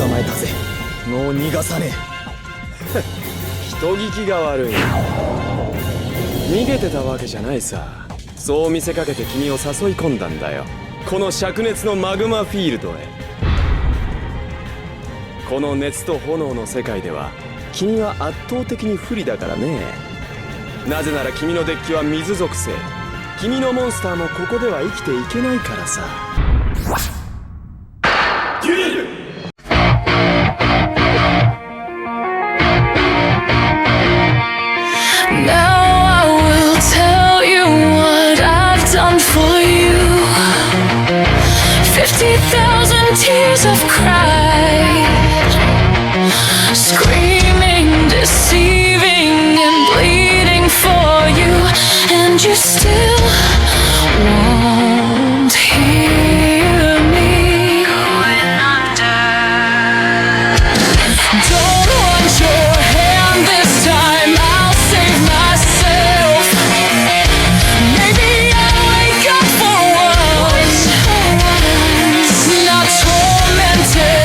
捕まえたぜ。もう逃がさねえ。人聞きが悪い。逃げてたわけじゃないさ。そう見せかけて君を誘い込んだんだよ。この灼熱のマグマフィールドへ。この熱と炎の世界では君は圧倒的に不利だからね。なぜなら君のデッキは水属性。君のモンスターもここでは生きていけないからさ。デュエル50,000 tears I've cried, screaming, deceiving, and bleeding for you, and you still won't hear me going under. Don't want your hand this time, I'll save myself. Maybe I'll wake up for once, not tormented.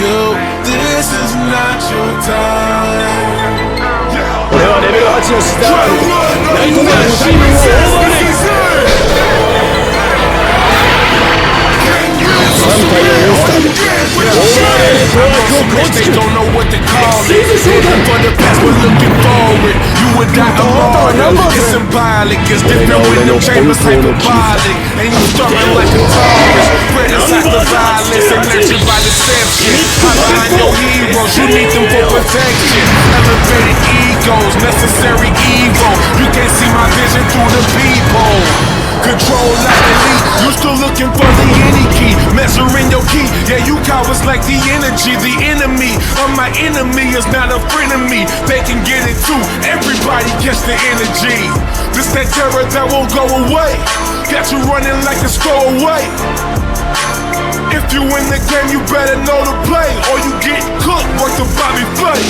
you. This is not your time. 俺はレベル8のシザーナイトメアのタイムをオーバーレイ3体をオースターでオーバーレイのトワークを構築シーズ召喚It's symbolic, it's different when your chambers hyperbolic. And you starting like a Taurus, criticize the violence and nurtured by deception. Hotline your heroes, you need them for protection. Elevated egos, necessary evil. You can't see my vision through the peephole. Control like elite, you still looking for the any key. Measuring your key, yeah, you cowards like the energy. The enemy of my enemy is not a friend of me. They can get it too, everybody gets the energy. This that terror that won't go away. Got you running like a away. If you in the game, you better know to play, or you get cooked like the Bobby Flay.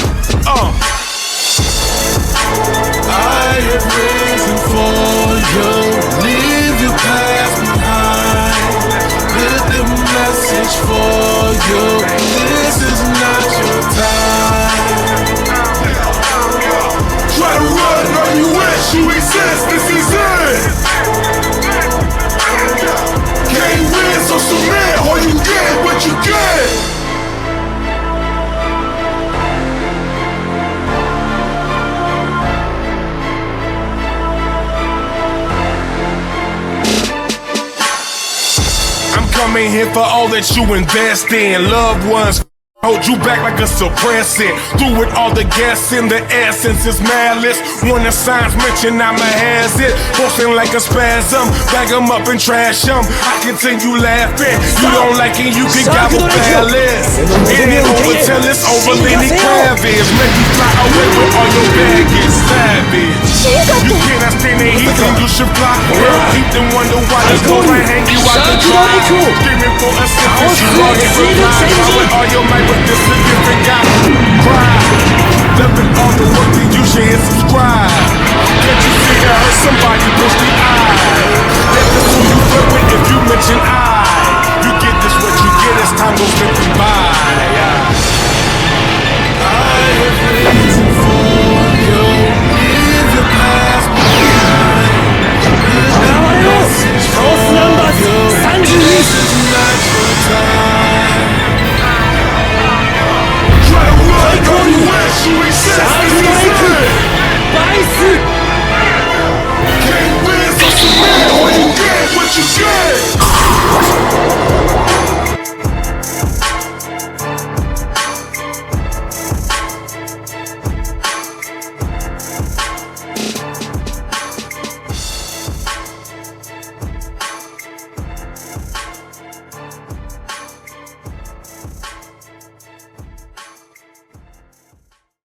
I have risen for you, leave your past behind, with the message for you. This is not your time. Try to run, all you wish you exist. This is it. Can't win, so submit. All you get, what you get. Coming here for all that you invest in. Loved ones hold you back like a suppressant. Through it all, the gas in the essence is malice. When the signs mention I'ma has it, posting like a spasm. Bag 'em up and trash 'em. I continue laughing. You don't like it, you can gobble palace. It ain't over till it's over. Lenny Kravitz make you fly away with all your baggage. Savage. You cannot stand the heat, then you should fly. World heat, then wonder why the door and hang you out the car. Screaming for assistance, you all get replied. With all your might, but this is a different guy.